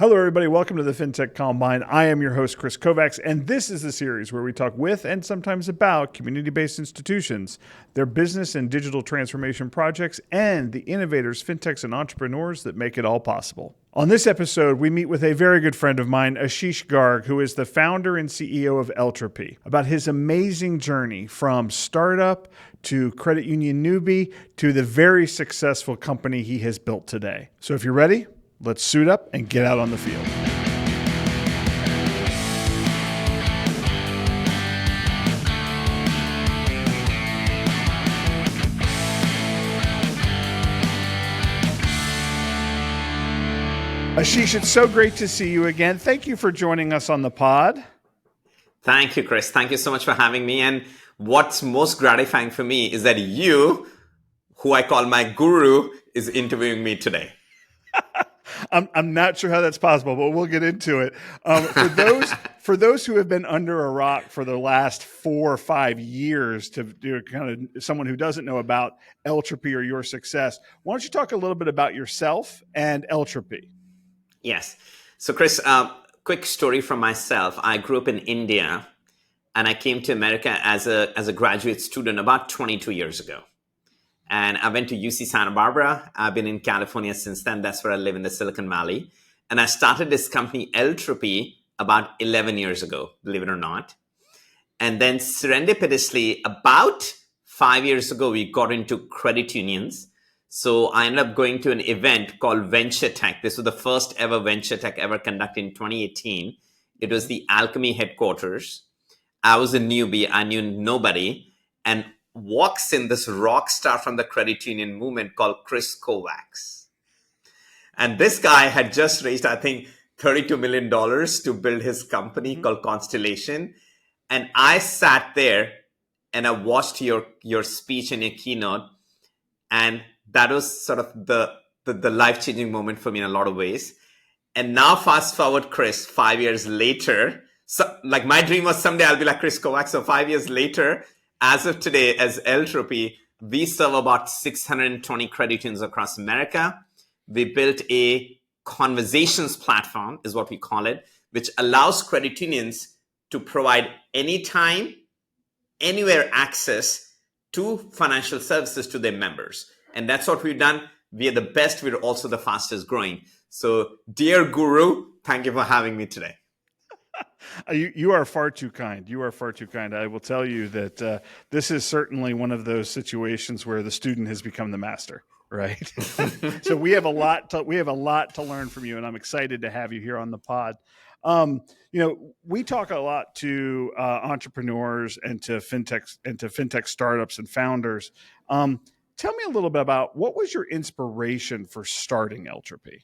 Hello, everybody. Welcome to the Fintech Combine. I am your host, Kris Kovacs, and this is the series where we talk with and sometimes about community-based institutions, their business and digital transformation projects, and the innovators, fintechs, and entrepreneurs that make it all possible. On this episode, we meet with a very good friend of mine, Ashish Garg, who is the founder and CEO of Eltropy, about his amazing journey from startup to credit union newbie to the very successful company he has built today. So if you're ready, let's suit up and get out on the field. Ashish, it's so great to see you again. Thank you for joining us on the pod. Thank you, Kris. Thank you so much for having me. And what's most gratifying for me is that you, who I call my guru, is interviewing me today. I'm not sure how that's possible, but we'll get into it. For those who have been under a rock for the last 4 or 5 years, to do kind of someone who doesn't know about Eltropy or your success, why don't you talk a little bit about yourself and Eltropy? Yes. So, Kris, quick story from myself. I grew up in India, and I came to America as a graduate student about 22 years ago. And I went to UC Santa Barbara. I've been in California since then. That's where I live in the Silicon Valley. And I started this company, Eltropy, about 11 years ago, believe it or not. And then serendipitously, about 5 years ago, we got into credit unions. So I ended up going to an event called Venture Tech. This was the first ever Venture Tech ever conducted in 2018. It was the Alchemy headquarters. I was a newbie. I knew nobody. And walks in this rock star from the credit union movement called Kris Kovacs. And this guy had just raised, I think, $32 million to build his company called Constellation. And I sat there and I watched your speech and your keynote. And that was sort of the life-changing moment for me in a lot of ways. And now fast forward, Kris, 5 years later, so like my dream was someday I'll be like Kris Kovacs. So 5 years later, as of today, as Eltropy, we serve about 620 credit unions across America. We built a conversations platform, is what we call it, which allows credit unions to provide anytime, anywhere access to financial services to their members. And that's what we've done. We are the best. We're also the fastest growing. So, dear Guru, thank you for having me today. You are far too kind. You are far too kind. I will tell you that this is certainly one of those situations where the student has become the master, right? So we have a lot to learn from you, and I'm excited to have you here on the pod. We talk a lot to entrepreneurs and to fintech startups and founders. Tell me a little bit about what was your inspiration for starting Eltropy?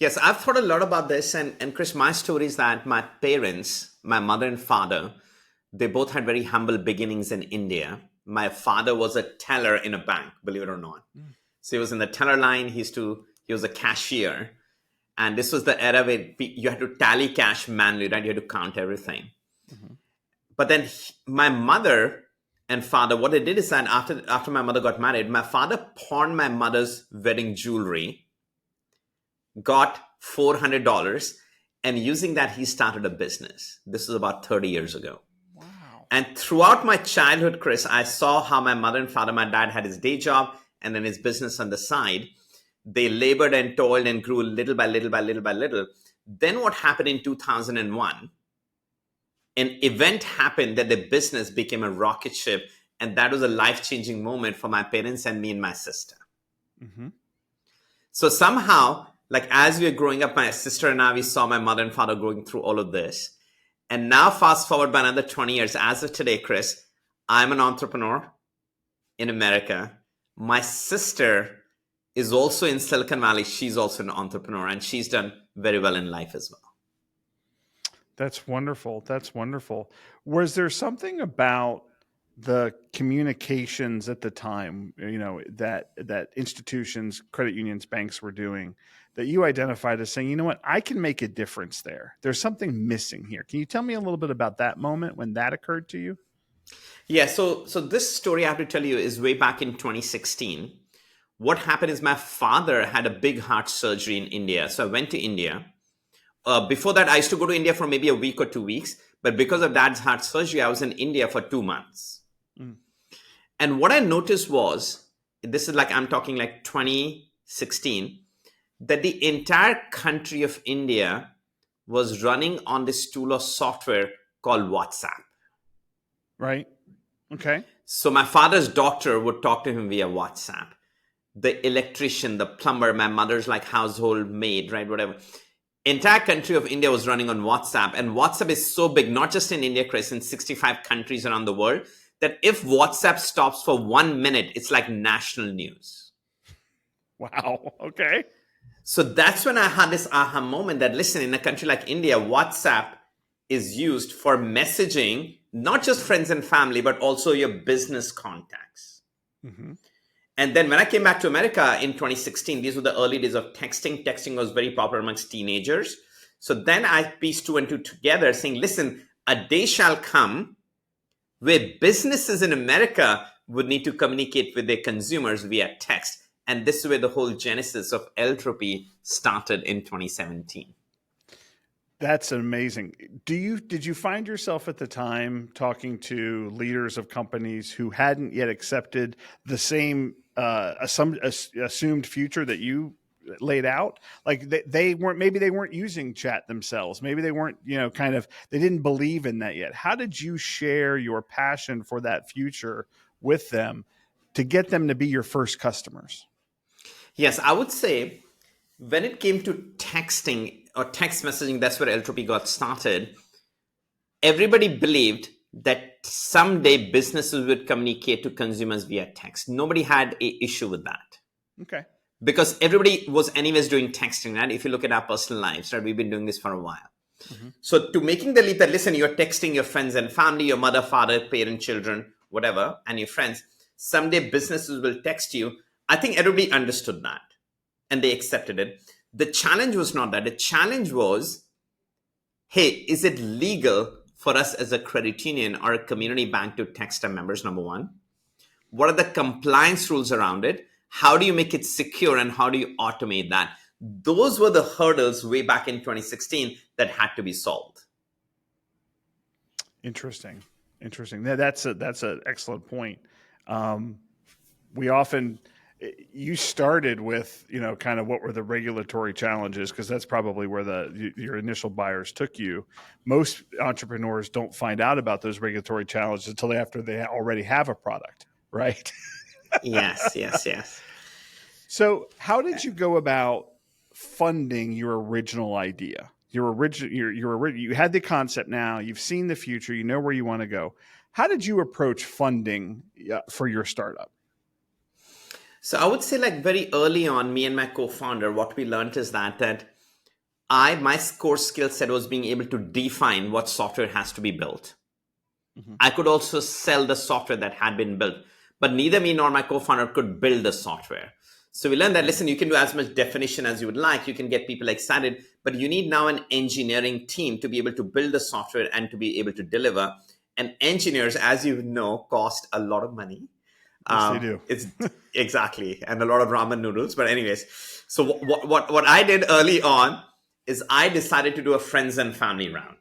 Yes, I've thought a lot about this. And Kris, my story is that my parents, my mother and father, they both had very humble beginnings in India. My father was a teller in a bank, believe it or not. So he was in the teller line. He was a cashier. And this was the era where you had to tally cash manually, right? You had to count everything. Mm-hmm. But then my mother and father, what they did is that after my mother got married, my father pawned my mother's wedding jewelry, got $400, and using that, he started a business. This was about 30 years ago. Wow. And throughout my childhood, Kris, I saw how my mother and father, my dad had his day job and then his business on the side. They labored and toiled and grew little by little by little by little. Then what happened in 2001, an event happened that the business became a rocket ship. And that was a life-changing moment for my parents and me and my sister. Mm-hmm. So somehow, like as we were growing up, my sister and I, we saw my mother and father going through all of this. And now fast forward by another 20 years, as of today, Kris, I'm an entrepreneur in America. My sister is also in Silicon Valley. She's also an entrepreneur, and she's done very well in life as well. That's wonderful. That's wonderful. Was there something about the communications at the time, that institutions, credit unions, banks were doing that you identified as saying, you know what, I can make a difference there? There's something missing here. Can you tell me a little bit about that moment when that occurred to you? Yeah. So this story I have to tell you is way back in 2016 what happened is my father had a big heart surgery in India. So I went to India. Before that, I used to go to India for maybe a week or 2 weeks. But because of dad's heart surgery, I was in India for 2 months. Mm. And what I noticed was, this is like, I'm talking like 2016, that the entire country of India was running on this tool of software called WhatsApp. Right. Okay. So my father's doctor would talk to him via WhatsApp. The electrician, the plumber, my mother's like household maid, right? Whatever. Entire country of India was running on WhatsApp. And WhatsApp is so big, not just in India, Kris, in 65 countries around the world, that if WhatsApp stops for 1 minute, it's like national news. Wow. Okay. So that's when I had this aha moment that, listen, in a country like India, WhatsApp is used for messaging, not just friends and family, but also your business contacts. Mm-hmm. And then when I came back to America in 2016, these were the early days of texting. Texting was very popular amongst teenagers. So then I pieced two and two together, saying, listen, a day shall come where businesses in America would need to communicate with their consumers via text. And this is where the whole genesis of Eltropy started in 2017. That's amazing. Did you find yourself at the time talking to leaders of companies who hadn't yet accepted the same assumed future that you laid out? Like they weren't using chat themselves. Maybe they weren't, they didn't believe in that yet. How did you share your passion for that future with them to get them to be your first customers? Yes, I would say when it came to texting or text messaging, that's where Eltropy got started. Everybody believed that someday businesses would communicate to consumers via text. Nobody had an issue with that. Okay. Because everybody was anyways doing texting, right? If you look at our personal lives, right? We've been doing this for a while. Mm-hmm. So to making the leap that, listen, you're texting your friends and family, your mother, father, parent, children, whatever, and your friends, someday businesses will text you. I think everybody understood that and they accepted it. The challenge was not that. The challenge was, hey, is it legal for us as a credit union or a community bank to text our members, number one? What are the compliance rules around it? How do you make it secure and how do you automate that? Those were the hurdles way back in 2016 that had to be solved. Interesting. That's an excellent point. We often, you started with, kind of what were the regulatory challenges, because that's probably where your initial buyers took you. Most entrepreneurs don't find out about those regulatory challenges until after they already have a product, right? Yes. So how did you go about funding your original idea? You had the concept now, you've seen the future, you know where you want to go. How did you approach funding for your startup? So I would say, like, very early on, me and my co-founder, what we learned is that my core skill set was being able to define what software has to be built. Mm-hmm. I could also sell the software that had been built, but neither me nor my co-founder could build the software. So we learned that, listen, you can do as much definition as you would like. You can get people excited, but you need now an engineering team to be able to build the software and to be able to deliver. And engineers, as you know, cost a lot of money. Yes, they do. It's exactly, and a lot of ramen noodles. But anyways, so what I did early on is I decided to do a friends and family round,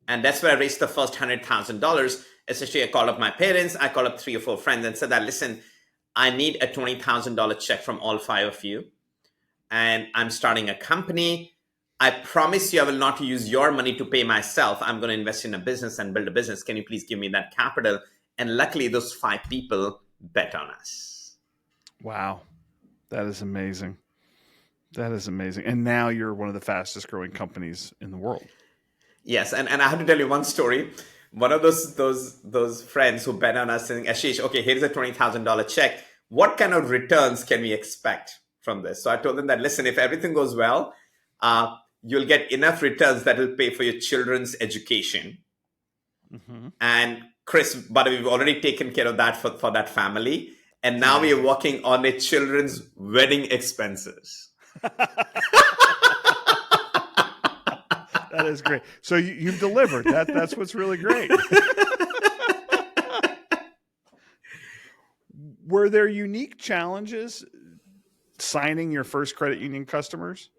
and that's where I raised the first $100,000. Essentially, I called up my parents, I called up 3 or 4 friends, and said that, listen, I need a $20,000 check from all 5 of you, and I'm starting a company. I promise you, I will not use your money to pay myself. I'm going to invest in a business and build a business. Can you please give me that capital? And luckily, those 5 people bet on us. Wow. That is amazing. And now you're one of the fastest growing companies in the world. Yes. And I have to tell you one story. One of those friends who bet on us saying, Ashish, okay, here's a $20,000 check. What kind of returns can we expect from this? So I told them that, listen, if everything goes well, you'll get enough returns that will pay for your children's education. Mm-hmm. And Kris, but we've already taken care of that for that family. And now we are working on their children's wedding expenses. That is great. So you've delivered. That's what's really great. Were there unique challenges signing your first credit union customers?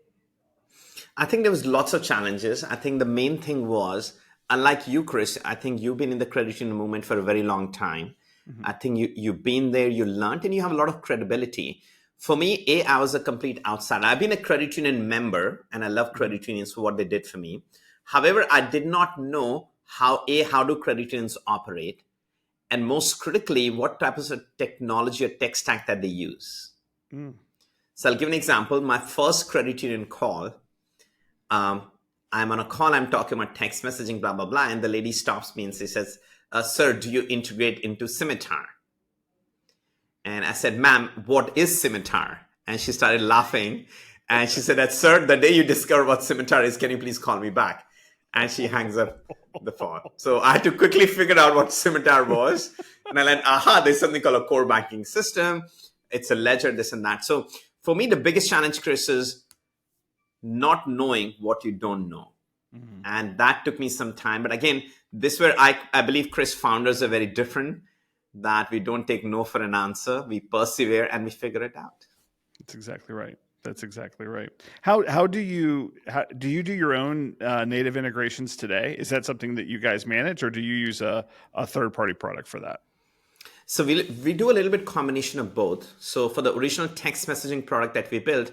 I think there was lots of challenges. I think the main thing was, unlike you, Kris, I think you've been in the credit union movement for a very long time. Mm-hmm. I think you've been there, you learned, and you have a lot of credibility. For me, I was a complete outsider. I've been a credit union member, and I love credit unions for what they did for me. However, I did not know how do credit unions operate, and most critically, what types of technology or tech stack that they use. Mm. So I'll give an example. My first credit union call, I'm on a call, I'm talking about text messaging, blah, blah, blah. And the lady stops me and she says, sir, do you integrate into Scimitar? And I said, ma'am, what is Scimitar? And she started laughing. And she said, sir, the day you discover what Scimitar is, can you please call me back? And she hangs up the phone. So I had to quickly figure out what Scimitar was. And I went, there's something called a core banking system. It's a ledger, this and that. So for me, the biggest challenge, Kris, is not knowing what you don't know. Mm-hmm. And that took me some time. But again, this where I believe, Kris, founders are very different, that we don't take no for an answer. We persevere and we figure it out. That's exactly right. That's exactly right. How do you do your own native integrations today? Is that something that you guys manage, or do you use a third-party product for that? So we do a little bit combination of both. So for the original text messaging product that we built,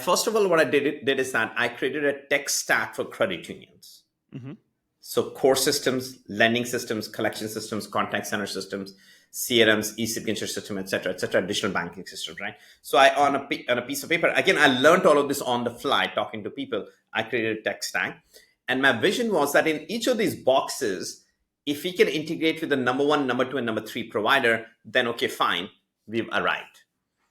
first of all, what I did is that I created a tech stack for credit unions. Mm-hmm. So core systems, lending systems, collection systems, contact center systems, CRMs, e-signature system, et cetera, additional banking systems, right? So on a piece of paper, again, I learned all of this on the fly, talking to people. I created a tech stack. And my vision was that in each of these boxes, if we can integrate with the number 1, number 2, and number 3 provider, then okay, fine, we've arrived.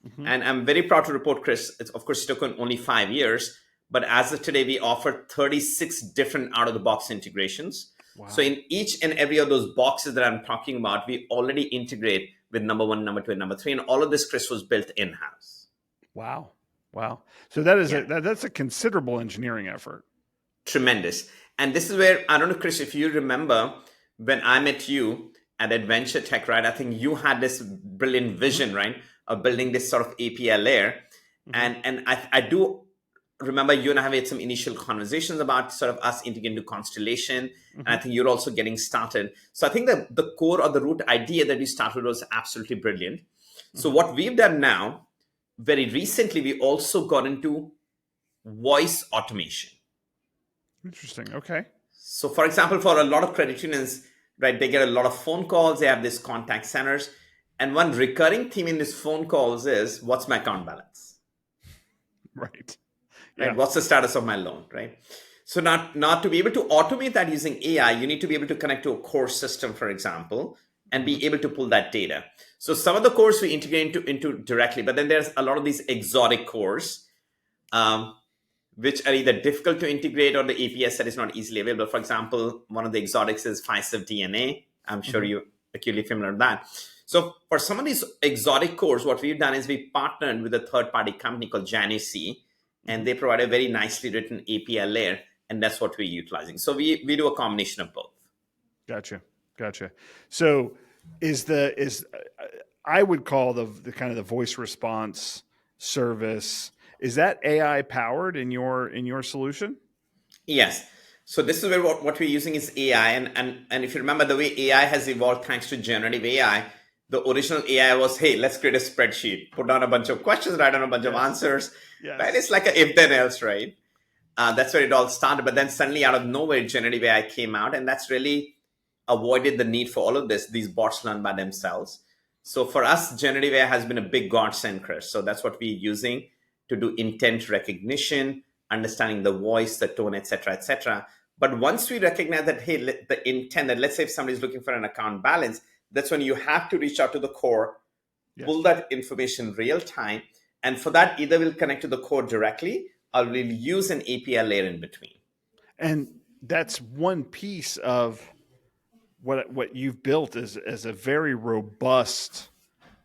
Mm-hmm. And I'm very proud to report, Kris, of course, it took only 5 years, but as of today, we offer 36 different out-of-the-box integrations. Wow. So in each and every of those boxes that I'm talking about, we already integrate with number 1, number 2, and number 3. And all of this, Kris, was built in-house. Wow. So that is that's a considerable engineering effort. Tremendous. And this is where, I don't know, Kris, if you remember, when I met you at Adventure Tech, right? I think you had this brilliant vision, mm-hmm. right, of building this sort of API layer. Mm-hmm. And I do remember you and I have had some initial conversations about sort of us integrating into Constellation. Mm-hmm. And I think you're also getting started. So I think that the core or the root idea that we started was absolutely brilliant. Mm-hmm. So what we've done now, very recently, we also got into voice automation. Interesting. Okay. So for example, for a lot of credit unions, right, they get a lot of phone calls. They have these contact centers. And one recurring theme in these phone calls is, what's my account balance? Right. Right? What's the status of my loan, right? So not to be able to automate that using AI, you need to be able to connect to a core system, for example, and be able to pull that data. So some of the cores we integrate into directly, but then there's a lot of these exotic cores, which are either difficult to integrate or the APS that is not easily available. For example, one of the exotics is FISIV DNA. I'm sure you're acutely familiar with that. So for some of these exotic cores, what we've done is we partnered with a third-party company called Janucy, and they provide a very nicely written API layer, and that's what we're utilizing. So we do a combination of both. Gotcha. So I would call the kind of the voice response service, is that AI powered in your solution? Yes. So this is where what we're using is AI, and if you remember the way AI has evolved thanks to generative AI, the original AI was, hey, let's create a spreadsheet, put down a bunch of questions, write down a bunch of answers. Yes. Right? It's like a if then else, right? That's where it all started. But then suddenly out of nowhere, generative AI came out, and that's really avoided the need for all of this. These bots learn by themselves. So for us, generative AI has been a big godsend, Kris. So that's what we're using to do intent recognition, understanding the voice, the tone, et cetera. But once we recognize that, hey, the intent, that let's say if somebody's looking for an account balance, that's when you have to reach out to the core, pull that information real time. And for that, either we'll connect to the core directly or we'll use an API layer in between. And that's one piece of what you've built as a very robust,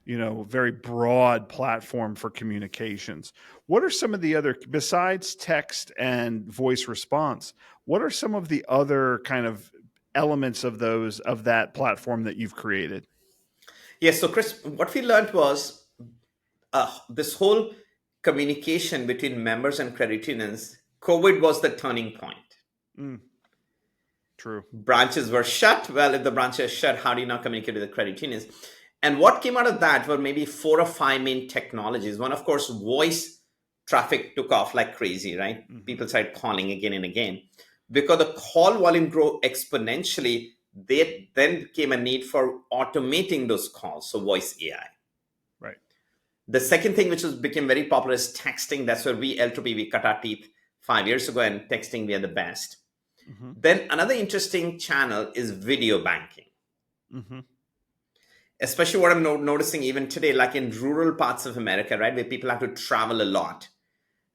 very broad platform for communications. What are some of the other, besides text and voice response, what are some of the other kind of elements of that platform that you've created? Yes. So, Chris, what we learned was this whole communication between members and credit unions. COVID was the turning point. Mm, true. Branches were shut. Well, if the branches are shut, how do you now communicate with the credit unions? And what came out of that were maybe 4 or 5 main technologies. One, of course, voice traffic took off like crazy, right? Mm-hmm. People started calling again and again. Because the call volume grew exponentially, there then came a need for automating those calls, so voice AI. Right. The second thing which became very popular is texting. That's where we, Eltropy, we cut our teeth 5 years ago, and texting, we are the best. Mm-hmm. Then another interesting channel is video banking. Mm-hmm. Especially what I'm noticing even today, like in rural parts of America, right, where people have to travel a lot,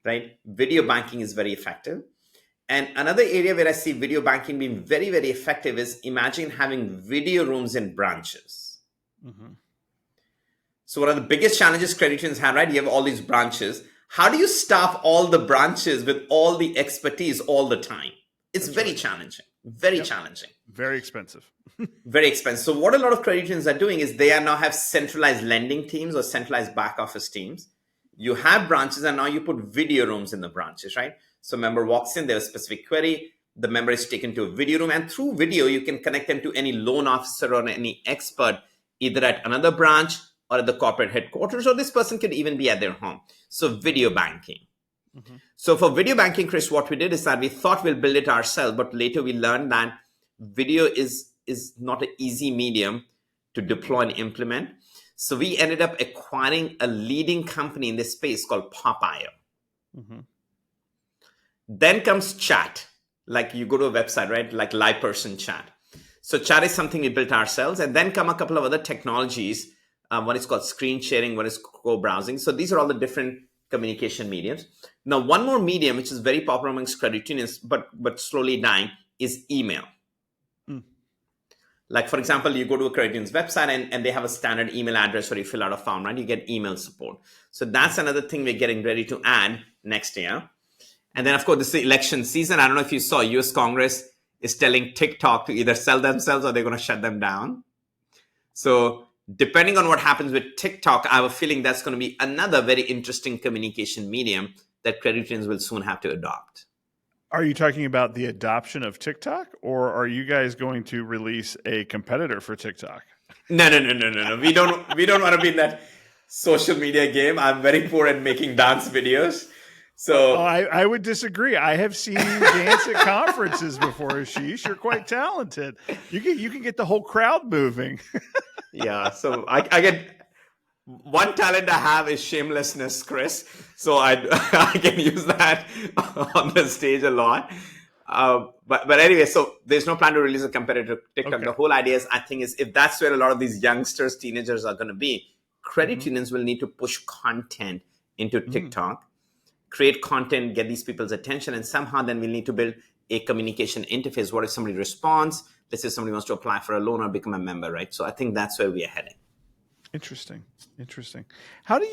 right? Video banking is very effective. And another area where I see video banking being very, very effective is imagine having video rooms in branches. Mm-hmm. So one of the biggest challenges credit unions have, right? You have all these branches. How do you staff all the branches with all the expertise all the time? It's That's very right. challenging, very challenging. Very expensive. Very expensive. So what a lot of credit unions are doing is they are now have centralized lending teams or centralized back office teams. You have branches and now you put video rooms in the branches, right? So member walks in, there's a specific query, the member is taken to a video room, and through video, you can connect them to any loan officer or any expert, either at another branch or at the corporate headquarters, or this person could even be at their home. So video banking. Mm-hmm. So for video banking, Chris, what we did is that we thought we'll build it ourselves, but later we learned that video is not an easy medium to deploy and implement. So we ended up acquiring a leading company in this space called Pop.io. Mm-hmm. Then comes chat. Like you go to a website, right? Like live person chat. So chat is something we built ourselves. And then come a couple of other technologies. One is called screen sharing, one is co-browsing. So these are all the different communication mediums. Now, one more medium, which is very popular amongst credit unions, but slowly dying, is email. Like, for example, you go to a credit union's website and they have a standard email address where you fill out a form, right? You get email support. So that's another thing we're getting ready to add next year. And then, of course, this is the election season. I don't know if you saw, US Congress is telling TikTok to either sell themselves or they're going to shut them down. So depending on what happens with TikTok, I have a feeling that's going to be another very interesting communication medium that credit unions will soon have to adopt. Are you talking about the adoption of TikTok, or are you guys going to release a competitor for TikTok? No. We don't want to be in that social media game. I'm very poor at making dance videos. So I would disagree. I have seen you dance at conferences before, Ashish. You're quite talented. You can get the whole crowd moving. Yeah. So I get one talent I have is shamelessness, Chris. So I can use that on the stage a lot. But anyway, so there's no plan to release a competitor to TikTok. Okay. The whole idea is, I think, is if that's where a lot of these youngsters, teenagers are going to be, credit unions will need to push content into TikTok, create content, get these people's attention, and somehow then we'll need to build a communication interface. What if somebody responds? Let's say somebody wants to apply for a loan or become a member, right? So I think that's where we are heading. Interesting. How do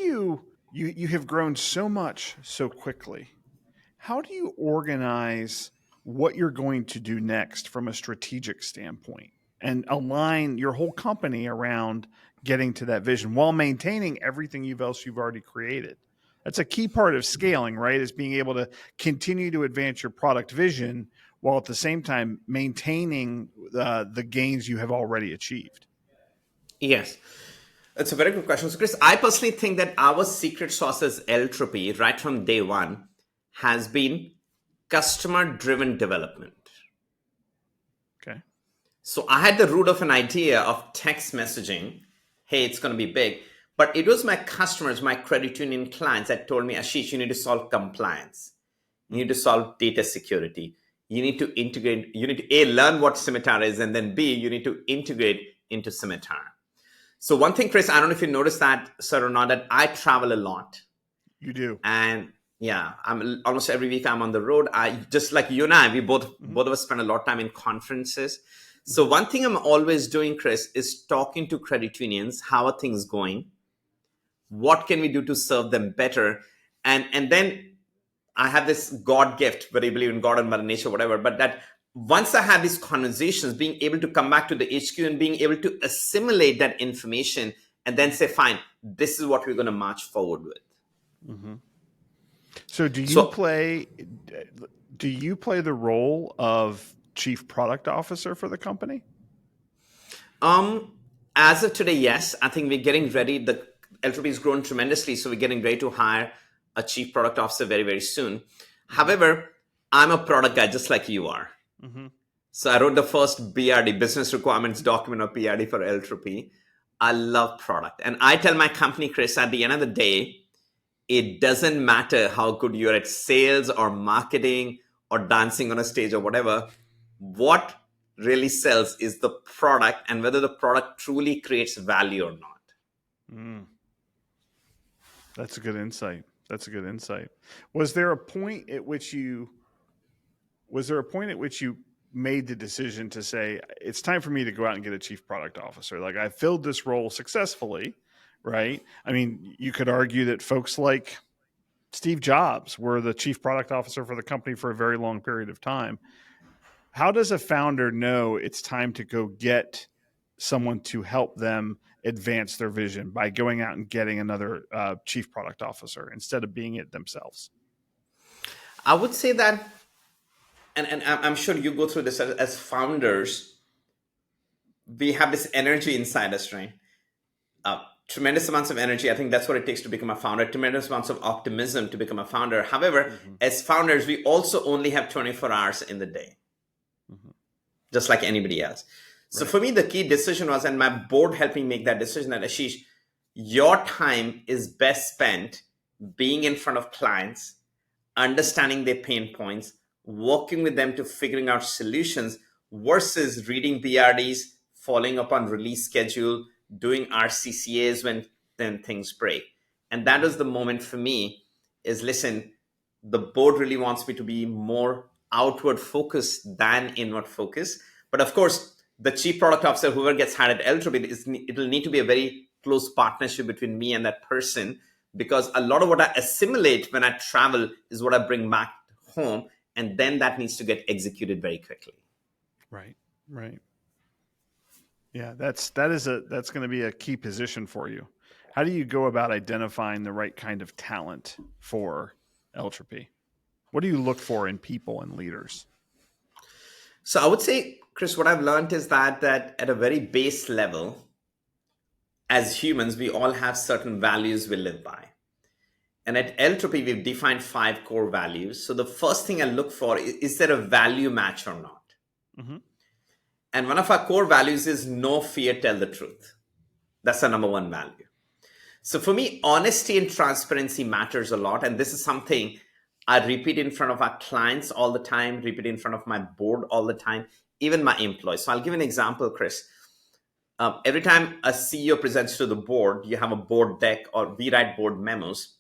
you have grown so much so quickly? How do you organize what you're going to do next from a strategic standpoint and align your whole company around getting to that vision while maintaining everything else you've already created? That's a key part of scaling, right? Is being able to continue to advance your product vision while at the same time maintaining the gains you have already achieved. Yes. It's a very good question. So, Chris, I personally think that our secret sauce as Eltropy, right from day one, has been customer-driven development. Okay. So I had the root of an idea of text messaging. Hey, it's going to be big. But it was my customers, my credit union clients that told me, Ashish, you need to solve compliance. You need to solve data security. You need to integrate. You need to, A, learn what Scimitar is, and then B, you need to integrate into Scimitar. So one thing, Chris, I don't know if you noticed that, sir, or not, that I travel a lot. You do. And yeah, I'm almost every week I'm on the road. I just like you and I, we both of us spend a lot of time in conferences. So one thing I'm always doing, Chris, is talking to credit unions. How are things going? What can we do to serve them better? And then I have this God gift, whether you believe in God or Mother Nature, whatever, but that once I have these conversations, being able to come back to the HQ and being able to assimilate that information and then say, fine, this is what we're going to march forward with. Mm-hmm. So do you play the role of chief product officer for the company? As of today, yes. I think we're getting ready. The Eltropy has grown tremendously, so we're getting ready to hire a chief product officer very, very soon. However, I'm a product guy just like you are. Mm-hmm. So I wrote the first BRD, business requirements document of BRD for Eltropy. I love product. And I tell my company, Kris, at the end of the day, it doesn't matter how good you're at sales or marketing or dancing on a stage or whatever. What really sells is the product and whether the product truly creates value or not. Mm. That's a good insight. Was there a point at which you made the decision to say, it's time for me to go out and get a chief product officer? Like, I filled this role successfully, right? I mean, you could argue that folks like Steve Jobs were the chief product officer for the company for a very long period of time. How does a founder know it's time to go get someone to help them advance their vision by going out and getting another chief product officer instead of being it themselves? I would say that, and I'm sure you go through this as founders, we have this energy inside us, right? Tremendous amounts of energy. I think that's what it takes to become a founder. Tremendous amounts of optimism to become a founder. However, as founders, we also only have 24 hours in the day, just like anybody else. So for me, the key decision was, and my board helped me make that decision, that Ashish, your time is best spent being in front of clients, understanding their pain points, working with them to figuring out solutions versus reading BRDs, following up on release schedule, doing RCCAs when then things break. And that was the moment for me is, listen, the board really wants me to be more outward focused than inward focused. But of course, the chief product officer, whoever gets hired at Eltropy, it will need to be a very close partnership between me and that person, because a lot of what I assimilate when I travel is what I bring back home. And then that needs to get executed very quickly. Right. Yeah, that's going to be a key position for you. How do you go about identifying the right kind of talent for Eltropy? What do you look for in people and leaders? So I would say, Kris, what I've learned is that at a very base level, as humans, we all have certain values we live by. And at Eltropy, we've defined 5 core values. So the first thing I look for is there a value match or not? Mm-hmm. And one of our core values is no fear, tell the truth. That's our number 1 value. So for me, honesty and transparency matters a lot. And this is something I repeat in front of our clients all the time, repeat in front of my board all the time, even my employees. So I'll give an example, Kris. Every time a CEO presents to the board, you have a board deck, or we write board memos.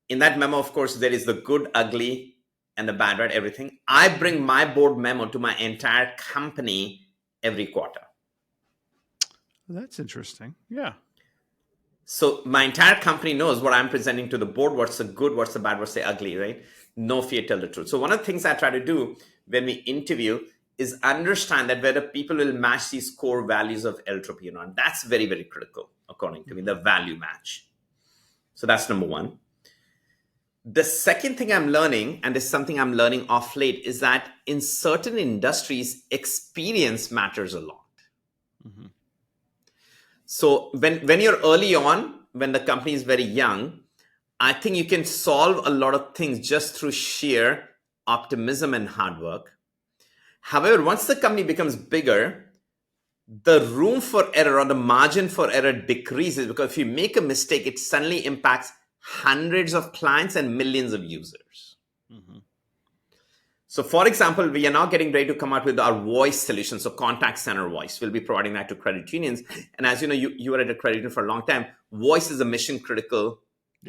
In that memo, of course, there is the good, ugly, and the bad, right? Everything. I bring my board memo to my entire company every quarter. That's interesting. Yeah. So my entire company knows what I'm presenting to the board, what's the good, what's the bad, what's the ugly, right? No fear, tell the truth. So one of the things I try to do when we interview is understand that whether people will match these core values of Eltropy or not. That's very, very critical, according to me, the value match. So that's number 1. The second thing I'm learning, and this is something I'm learning off late, is that in certain industries, experience matters a lot. Mm-hmm. So when you're early on, when the company is very young, I think you can solve a lot of things just through sheer optimism and hard work. However, once the company becomes bigger, the room for error or the margin for error decreases, because if you make a mistake, it suddenly impacts hundreds of clients and millions of users. Mm-hmm. So for example, we are now getting ready to come out with our voice solution. So contact center voice. We'll be providing that to credit unions. And as you know, you were at a credit union for a long time. Voice is a mission critical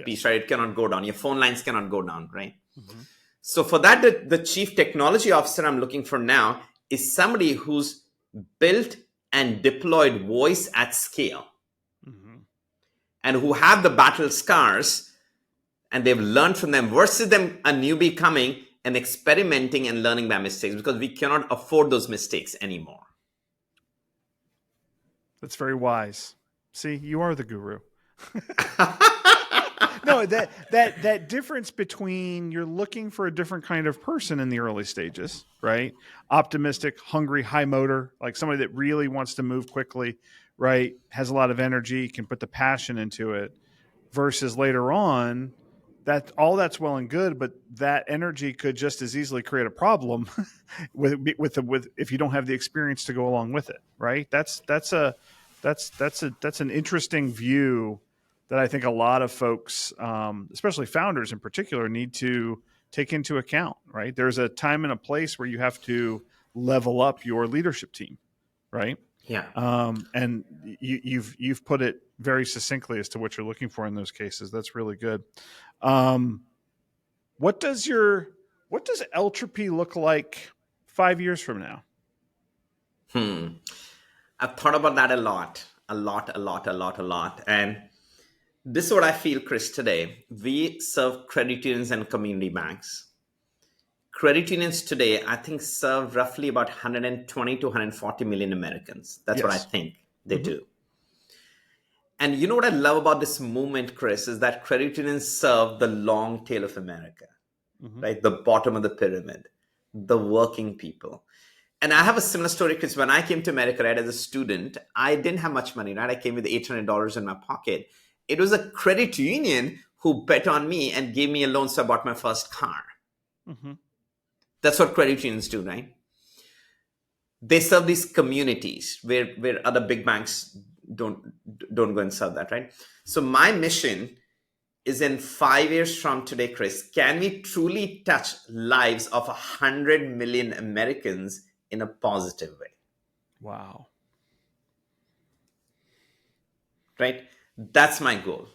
piece, right? It cannot go down. Your phone lines cannot go down, right? Mm-hmm. So for that, the chief technology officer I'm looking for now is somebody who's built and deployed voice at scale. Mm-hmm. And who have the battle scars and they've learned from them versus them a newbie coming and experimenting and learning by mistakes, because we cannot afford those mistakes anymore. That's very wise. See, you are the guru. No, that difference between you're looking for a different kind of person in the early stages, right? Optimistic, hungry, high motor, like somebody that really wants to move quickly, right? Has a lot of energy, can put the passion into it, versus later on, that all that's well and good, but that energy could just as easily create a problem with if you don't have the experience to go along with it, right? That's an interesting view that I think a lot of folks, especially founders in particular, need to take into account, right? There's a time and a place where you have to level up your leadership team, right? Yeah. And you've put it very succinctly as to what you're looking for in those cases. That's really good. What does Eltropy look like 5 years from now? I've thought about that a lot. And this is what I feel, Kris, today. We serve credit unions and community banks. Credit unions today, I think, serve roughly about 120 to 140 million Americans. That's what I think they do. And you know what I love about this movement, Kris, is that credit unions serve the long tail of America, right? The bottom of the pyramid, the working people. And I have a similar story, Kris. When I came to America, right, as a student, I didn't have much money, right? I came with $800 in my pocket. It was a credit union who bet on me and gave me a loan, so I bought my first car. That's what credit unions do, right? They serve these communities where other big banks don't go and serve that, right? So my mission is in 5 years from today, Kris, can we truly touch lives of 100 million Americans in a positive way? Wow. Right? That's my goal.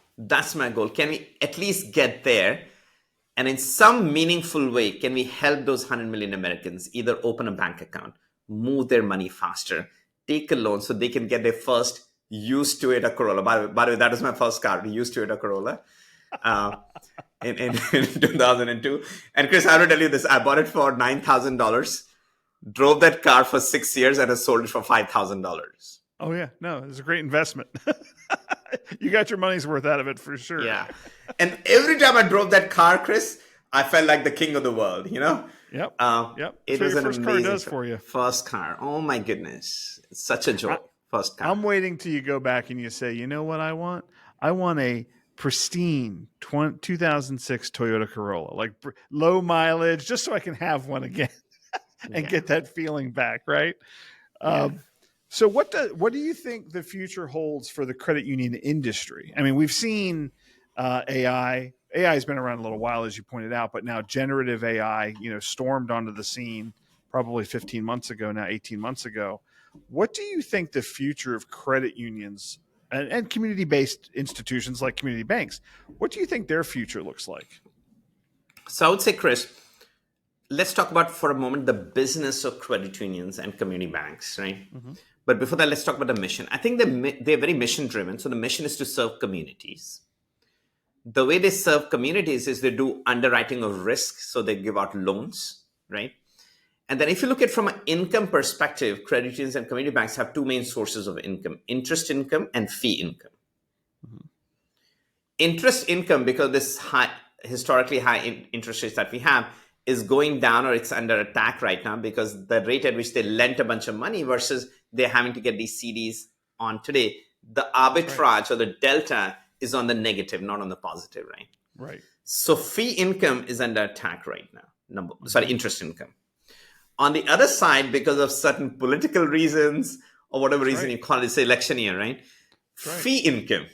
Can we at least get there? And in some meaningful way, can we help those 100 million Americans either open a bank account, move their money faster, take a loan so they can get their first used Toyota Corolla. By the way, that was my first car, the used Toyota Corolla in 2002. And Kris, I have to tell you this. I bought it for $9,000, drove that car for 6 years, and I sold it for $5,000. Oh, yeah. No, it's a great investment. You got your money's worth out of it for sure. Yeah. And every time I drove that car, Kris, I felt like the king of the world, you know? Yep. It was an first amazing car does for you. First car. Oh, my goodness. It's such a joy. First car. I'm waiting till you go back and you say, you know what I want? I want a pristine 2006 Toyota Corolla, like low mileage, just so I can have one again and get that feeling back, right? So what do you think the future holds for the credit union industry? I mean, we've seen AI. AI has been around a little while, as you pointed out, but now generative AI, stormed onto the scene probably 15 months ago, now 18 months ago. What do you think the future of credit unions and community-based institutions like community banks, what do you think their future looks like? So I would say, Kris, let's talk about for a moment the business of credit unions and community banks, right? But before that, let's talk about the mission. I think they're very mission-driven. So the mission is to serve communities. The way they serve communities is they do underwriting of risk. So they give out loans, right? And then if you look at from an income perspective, credit unions and community banks have two main sources of income: interest income and fee income. Interest income, because this historically high interest rates that we have, is going down, or it's under attack right now because the rate at which they lent a bunch of money versus they're having to get these CDs on today, the arbitrage or the delta is on the negative, not on the positive, right? Right. So fee income is under attack right now. Interest income. On the other side, because of certain political reasons or whatever reason you call it, it's election year, right? Fee income,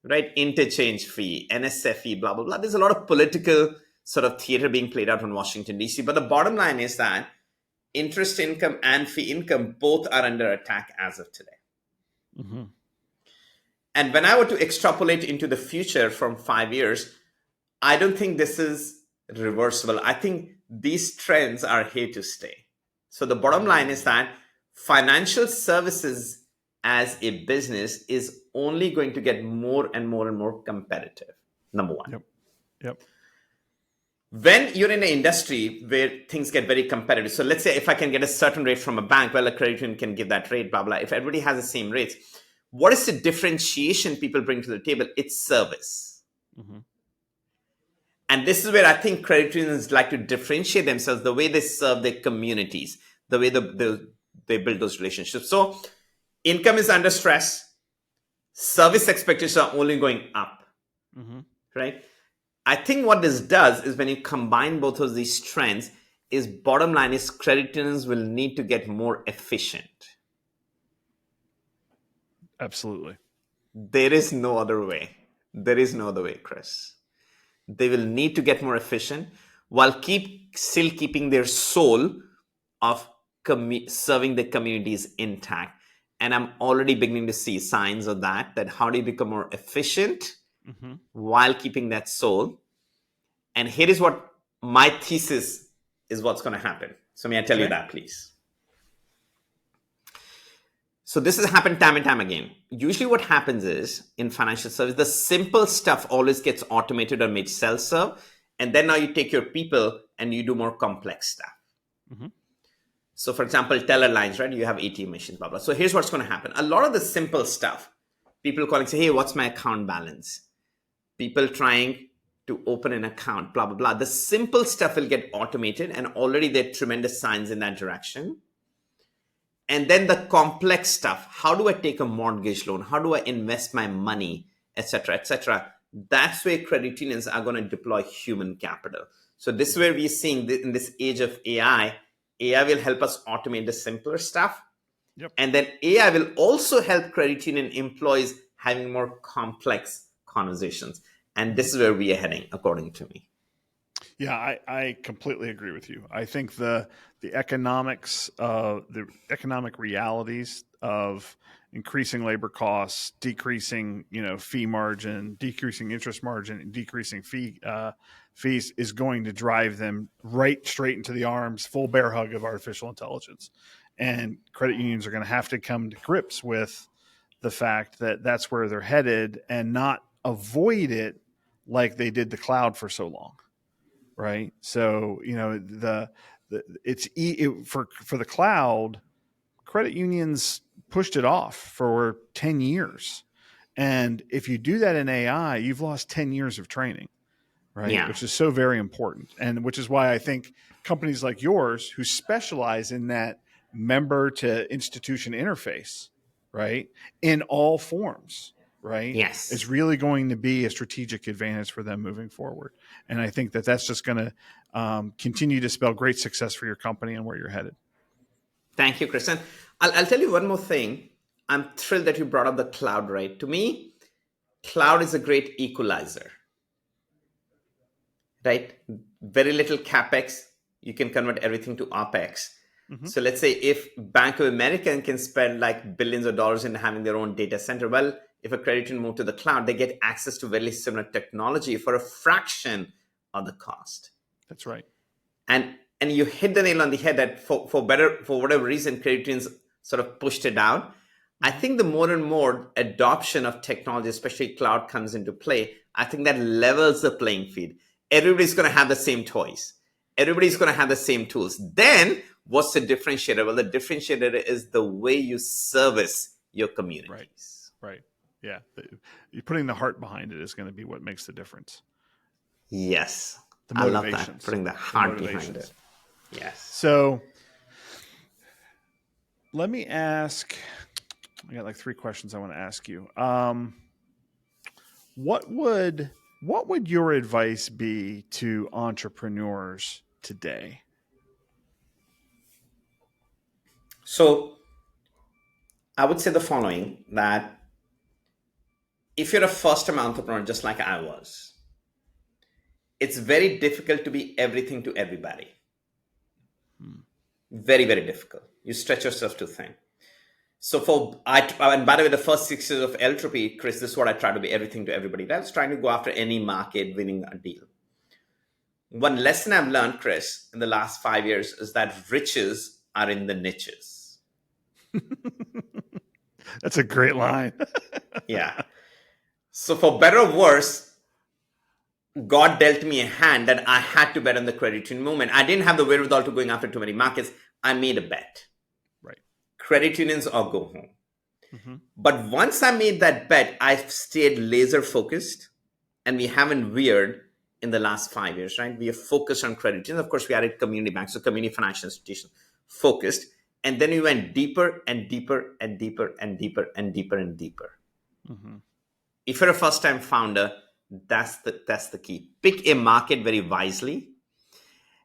right? Interchange fee, NSF, blah, blah, blah. There's a lot of political sort of theater being played out in Washington, D.C. But the bottom line is that interest income and fee income both are under attack as of today. And when I were to extrapolate into the future from 5 years, I don't think this is reversible. I think these trends are here to stay. So the bottom line is that financial services as a business is only going to get more and more and more competitive. Number one. Yep. When you're in an industry where things get very competitive, so let's say if I can get a certain rate from a bank, well, a credit union can give that rate, blah, blah. If everybody has the same rates, What is the differentiation people bring to the table? It's service. Mm-hmm. And this is where I think credit unions like to differentiate themselves, the way they serve their communities, the way they build those relationships. So income is under stress. Service expectations are only going up, Mm-hmm. right? I think what this does is when you combine both of these trends, is bottom line is credit unions will need to get more efficient. Absolutely. There is no other way. There is no other way, Kris. They will need to get more efficient while still keeping their soul of serving the communities intact. And I'm already beginning to see signs of that how do you become more efficient Mm-hmm. while keeping that soul? And here is what my thesis is what's going to happen. So may I tell you that, please? So this has happened time and time again. Usually what happens is in financial service, the simple stuff always gets automated or made self-serve. And then now you take your people and you do more complex stuff. Mm-hmm. So for example, teller lines, right? You have ATM machines, blah, blah. So here's what's going to happen. A lot of the simple stuff, people calling, say, hey, what's my account balance? People trying to open an account, blah, blah, blah. The simple stuff will get automated, and already there are tremendous signs in that direction. And then the complex stuff, how do I take a mortgage loan? How do I invest my money, et cetera, et cetera? That's where credit unions are going to deploy human capital. So this is where we're seeing in this age of AI will help us automate the simpler stuff. Yep. And then AI will also help credit union employees having more complex conversations. And this is where we are heading, according to me. Yeah, I completely agree with you. I think the economics, the economic realities of increasing labor costs, decreasing fee margin, decreasing interest margin, and decreasing fees is going to drive them right straight into the arms, full bear hug of artificial intelligence. And credit unions are going to have to come to grips with the fact that that's where they're headed and not avoid it like they did the cloud for so long. Right. So, for the cloud, credit unions pushed it off for 10 years. And if you do that in AI, you've lost 10 years of training, right? Yeah. Which is so very important. And which is why I think companies like yours who specialize in that member to institution interface, right, in all forms, right? Yes. Is really going to be a strategic advantage for them moving forward. And I think that that's just going to continue to spell great success for your company and where you're headed. Thank you, Kris. And I'll tell you one more thing. I'm thrilled that you brought up the cloud, right? To me, cloud is a great equalizer, right? Very little CapEx. You can convert everything to OpEx. Mm-hmm. So let's say if Bank of America can spend like billions of dollars in having their own data center, well, if a credit union move to the cloud, they get access to very similar technology for a fraction of the cost. That's right. And you hit the nail on the head that for whatever reason, credit unions sort of pushed it down. I think the more and more adoption of technology, especially cloud, comes into play, I think that levels the playing field. Everybody's going to have the same toys. Everybody's going to have the same tools. Then what's the differentiator? Well, the differentiator is the way you service your communities. Right. Yeah. You're putting the heart behind it is going to be what makes the difference. Yes. I love that. Putting the heart behind it. Yes. So let me ask, I got like 3 questions I want to ask you. What would your advice be to entrepreneurs today? So I would say the following, that if you're a first-time entrepreneur, just like I was, it's very difficult to be everything to everybody. Very, very difficult. You stretch yourself too thin. So and by the way, the first 6 years of Eltropy, Kris, this is what I try to be, everything to everybody. I was trying to go after any market, winning a deal. One lesson I've learned, Kris, in the last 5 years is that riches are in the niches. That's a great line. Yeah. So for better or worse, God dealt me a hand that I had to bet on the credit union movement. I didn't have the wherewithal to going after too many markets. I made a bet. Right. Credit unions or go home. Mm-hmm. But once I made that bet, I've stayed laser focused, and we haven't veered in the last 5 years, right? We are focused on credit unions. Of course, we added community banks, so community financial institutions, focused. And then we went deeper and deeper and deeper and deeper and deeper and deeper. Mm-hmm. If you're a first-time founder, that's the key. Pick a market very wisely.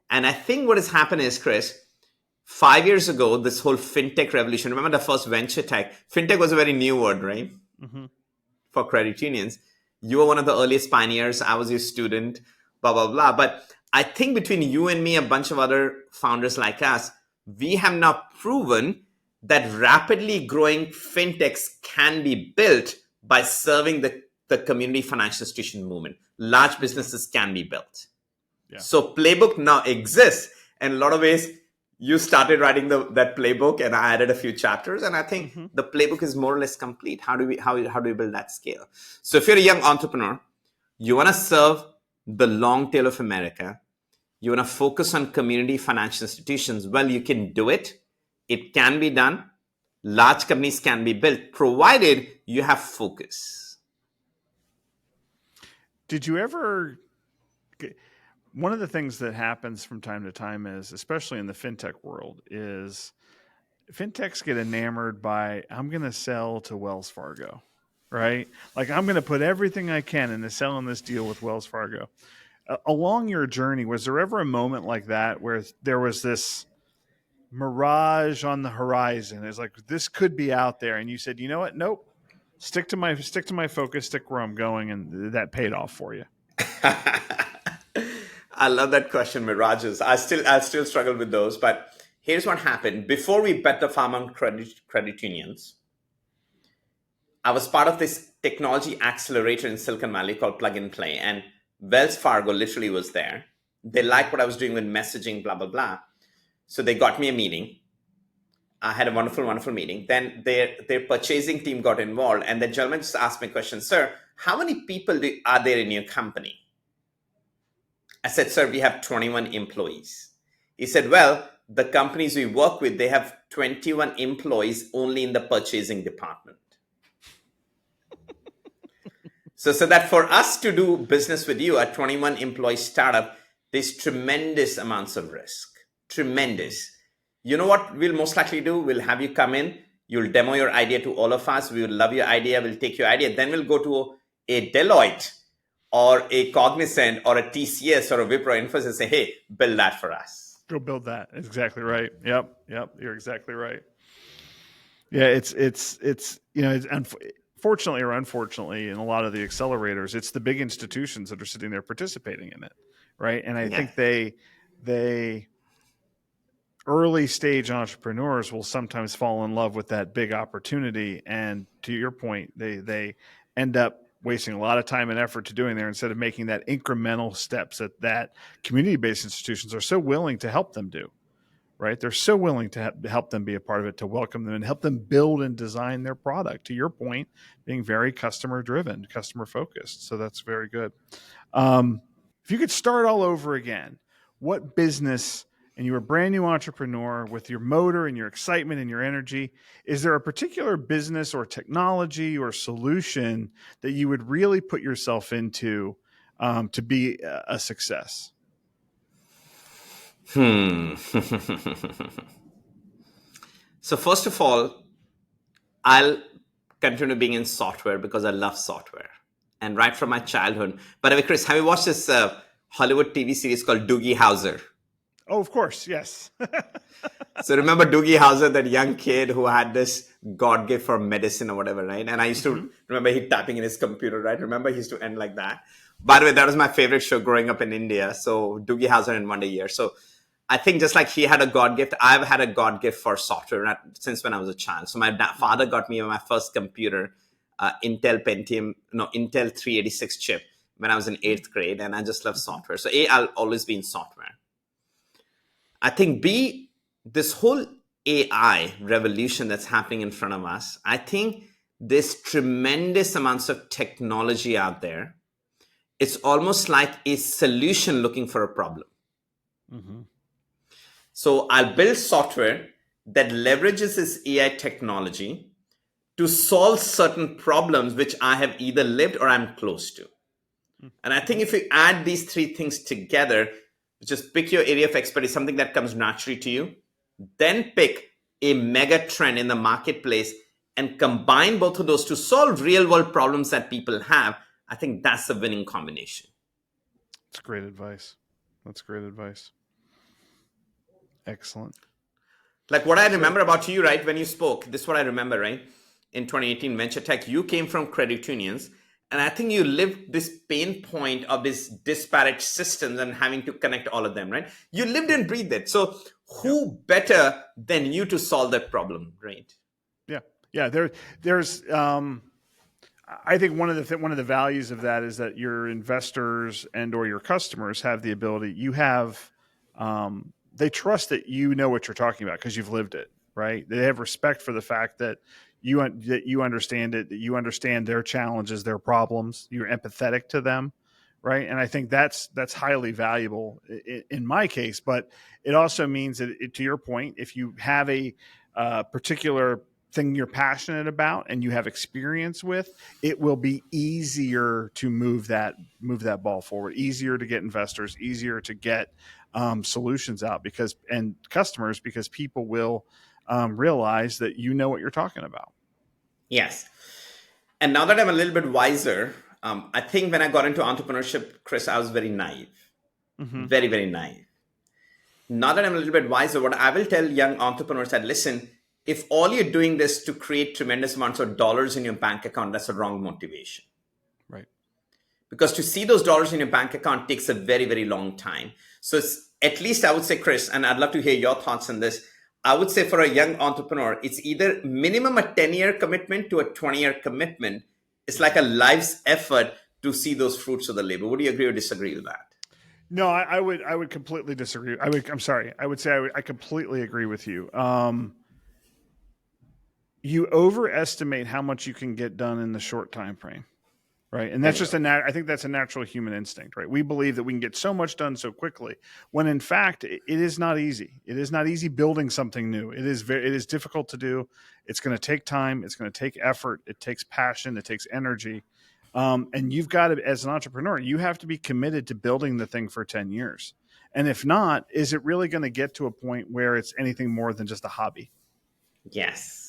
And I think what has happened is, Kris, 5 years ago, this whole fintech revolution, remember the first venture tech? Fintech was a very new word, right? Mm-hmm. For credit unions. You were one of the earliest pioneers. I was your student, blah, blah, blah. But I think between you and me, a bunch of other founders like us, we have now proven that rapidly growing fintechs can be built by serving the community financial institution movement. Large businesses can be built. Yeah. So playbook now exists. And in a lot of ways, you started writing that playbook, and I added a few chapters. And I think the playbook is more or less complete. How do we build that scale? So if you're a young entrepreneur, you want to serve the long tail of America, you want to focus on community financial institutions, well, you can do it. It can be done. Large companies can be built, provided you have focus. Did you ever... One of the things that happens from time to time is, especially in the fintech world, is fintechs get enamored by, I'm going to sell to Wells Fargo, right? Like, I'm going to put everything I can into selling this deal with Wells Fargo. Along your journey, was there ever a moment like that where there was this mirage on the horizon? It's like, this could be out there, and you said, you know what? Nope. Stick to my focus, stick where I'm going, and that paid off for you. I love that question, mirages. I still struggle with those, but here's what happened. Before we bet the farm on credit unions, I was part of this technology accelerator in Silicon Valley called Plug and Play, and Wells Fargo literally was there. They liked what I was doing with messaging, blah, blah, blah. So they got me a meeting. I had a wonderful, wonderful meeting. Then their purchasing team got involved, and the gentleman just asked me a question, sir, how many people are there in your company? I said, sir, we have 21 employees. He said, well, the companies we work with, they have 21 employees only in the purchasing department. So that for us to do business with you, a 21 employee startup, there's tremendous amounts of risk. Tremendous. You know what we'll most likely do? We'll have you come in. You'll demo your idea to all of us. We will love your idea. We'll take your idea. Then we'll go to a Deloitte or a Cognizant or a TCS or a Wipro Infosys and say, hey, build that for us. Go build that. That's exactly right. Yep. You're exactly right. Yeah, it's fortunately or unfortunately, in a lot of the accelerators, it's the big institutions that are sitting there participating in it, right? And I think they early stage entrepreneurs will sometimes fall in love with that big opportunity, and to your point, they end up wasting a lot of time and effort to doing there instead of making that incremental steps that community-based institutions are so willing to help them do. Right? They're so willing to help them be a part of it, to welcome them and help them build and design their product. To your point, being very customer driven, customer focused. So that's very good. If you could start all over again, what business, and you're a brand new entrepreneur with your motor and your excitement and your energy, is there a particular business or technology or solution that you would really put yourself into to be a success? So first of all, I'll continue being in software because I love software. And right from my childhood. By the way, Kris, have you watched this Hollywood TV series called Doogie Howser? Oh, of course, yes. So remember Doogie Howser, that young kid who had this God gift for medicine or whatever, right? And I used to remember he tapping in his computer, right? Remember he used to end like that. By the way, that was my favorite show growing up in India. So Doogie Howser and Wonder Year. So I think just like he had a God gift, I've had a God gift for software since when I was a child. So my father got me my first computer, Intel 386 chip when I was in 8th grade, and I just love software. So A, I'll always be in software. I think B, this whole AI revolution that's happening in front of us, I think there's tremendous amounts of technology out there. It's almost like a solution looking for a problem. Mm-hmm. So I'll build software that leverages this AI technology to solve certain problems which I have either lived or I'm close to. And I think if you add these three things together, just pick your area of expertise, something that comes naturally to you, then pick a mega trend in the marketplace and combine both of those to solve real world problems that people have, I think that's the winning combination. That's great advice. That's great advice. Excellent. Like what I remember about you, right, when you spoke, this is what I remember, right? In 2018, Venture Tech, you came from credit unions. And I think you lived this pain point of these disparate systems and having to connect all of them, right? You lived and breathed it. So who better than you to solve that problem, right? Yeah. Yeah. There's, I think one of the values of that is that your investors and or your customers have the ability, they trust that you know what you're talking about because you've lived it, right? They have respect for the fact that you understand it, that you understand their challenges, their problems, you're empathetic to them, right? And I think that's highly valuable in my case, but it also means that, to your point, if you have a particular thing you're passionate about and you have experience with, it will be easier to move that ball forward, easier to get investors, easier to get solutions out because people will realize that you know what you're talking about. Yes. And now that I'm a little bit wiser, I think when I got into entrepreneurship, Kris, I was very naive, very, very naive. Now that I'm a little bit wiser, what I will tell young entrepreneurs that, listen, if all you're doing this to create tremendous amounts of dollars in your bank account, that's a wrong motivation. Right. Because to see those dollars in your bank account takes a very, very long time. So it's, at least I would say, Kris, and I'd love to hear your thoughts on this. I would say for a young entrepreneur, it's either minimum a 10-year commitment to a 20-year commitment. It's like a life's effort to see those fruits of the labor. Would you agree or disagree with that? No, I would completely disagree. I would say I completely agree with you. You overestimate how much you can get done in the short time frame. Right. And that's just I think that's a natural human instinct, right? We believe that we can get so much done so quickly when in fact it is not easy. It is not easy building something new. It is difficult to do. It's going to take time. It's going to take effort. It takes passion. It takes energy. And you've got to, as an entrepreneur, you have to be committed to building the thing for 10 years. And if not, is it really going to get to a point where it's anything more than just a hobby? Yes.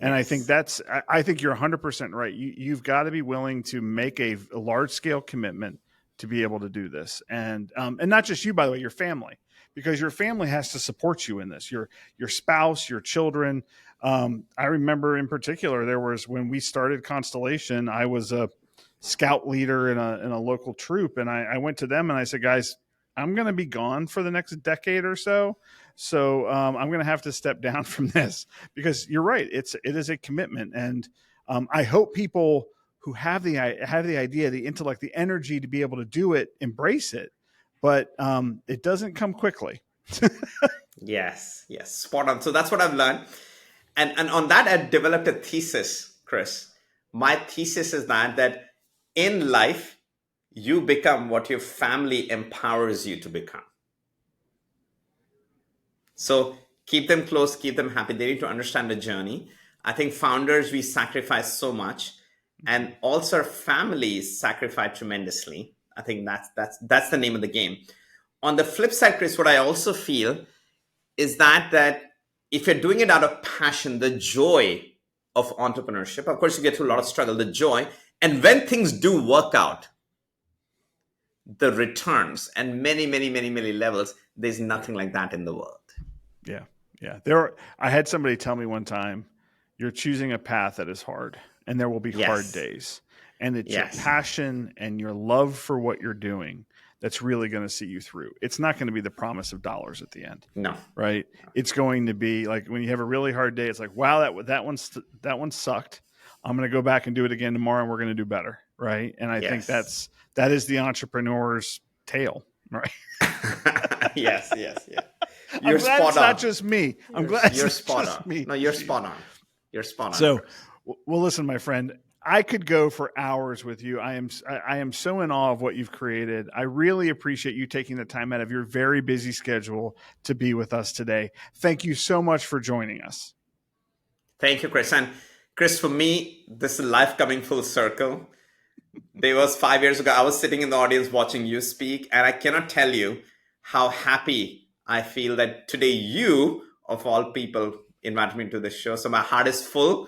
And I think I think you're 100% right. You've got to be willing to make a large scale commitment to be able to do this. And not just you, by the way, your family, because your family has to support you in this, your spouse, your children. I remember in particular, there was, when we started Constellation, I was a scout leader in a local troop. And I went to them and I said, guys, I'm going to be gone for the next decade or so. So I'm going to have to step down from this, because you're right. It is a commitment. And I hope people who have the idea, the intellect, the energy to be able to do it, embrace it. But it doesn't come quickly. Yes. Spot on. So that's what I've learned. And on that, I developed a thesis, Kris. My thesis is that in life, you become what your family empowers you to become. So keep them close, keep them happy. They need to understand the journey. I think founders, we sacrifice so much, and also our families sacrifice tremendously. I think that's the name of the game. On the flip side, Kris, what I also feel is that if you're doing it out of passion, the joy of entrepreneurship, of course, you get through a lot of struggle, the joy, and when things do work out, the returns and many levels, there's nothing like that in the world. Yeah. I had somebody tell me one time, you're choosing a path that is hard, and there will be hard days. And it's your passion and your love for what you're doing that's really going to see you through. It's not going to be the promise of dollars at the end. No. Right? It's going to be like when you have a really hard day, it's like, wow, that one sucked. I'm going to go back and do it again tomorrow, and we're going to do better. Right? And I think that is the entrepreneur's tale. Right? Yes. You're spot on. It's not just me. I'm glad you're spot on. Me. No, you're spot on. You're spot on. So, well, listen, my friend, I could go for hours with you. I am so in awe of what you've created. I really appreciate you taking the time out of your very busy schedule to be with us today. Thank you so much for joining us. Thank you, Kris. And Kris, for me, this is life coming full circle. There was 5 years ago, I was sitting in the audience watching you speak, and I cannot tell you how happy I feel that today you, of all people, invited me to this show. So my heart is full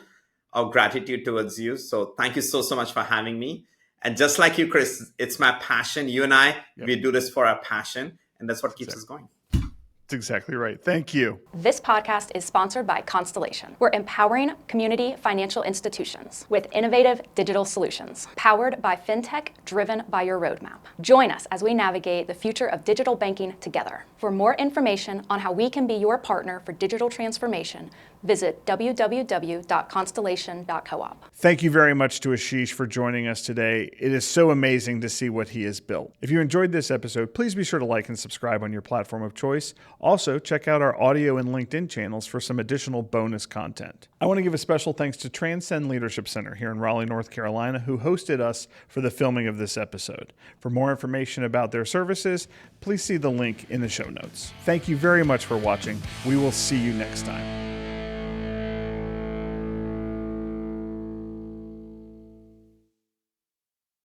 of gratitude towards you. So thank you so much for having me. And just like you, Kris, it's my passion. You and I, we do this for our passion, and that's what keeps us going. That's exactly right. Thank you. This podcast is sponsored by Constellation. We're empowering community financial institutions with innovative digital solutions, powered by Fintech, driven by your roadmap. Join us as we navigate the future of digital banking together. For more information on how we can be your partner for digital transformation, visit www.constellation.coop. Thank you very much to Ashish for joining us today. It is so amazing to see what he has built. If you enjoyed this episode, please be sure to like and subscribe on your platform of choice. Also, check out our audio and LinkedIn channels for some additional bonus content. I want to give a special thanks to Transcend Leadership Center here in Raleigh, North Carolina, who hosted us for the filming of this episode. For more information about their services, please see the link in the show notes. Thank you very much for watching. We will see you next time.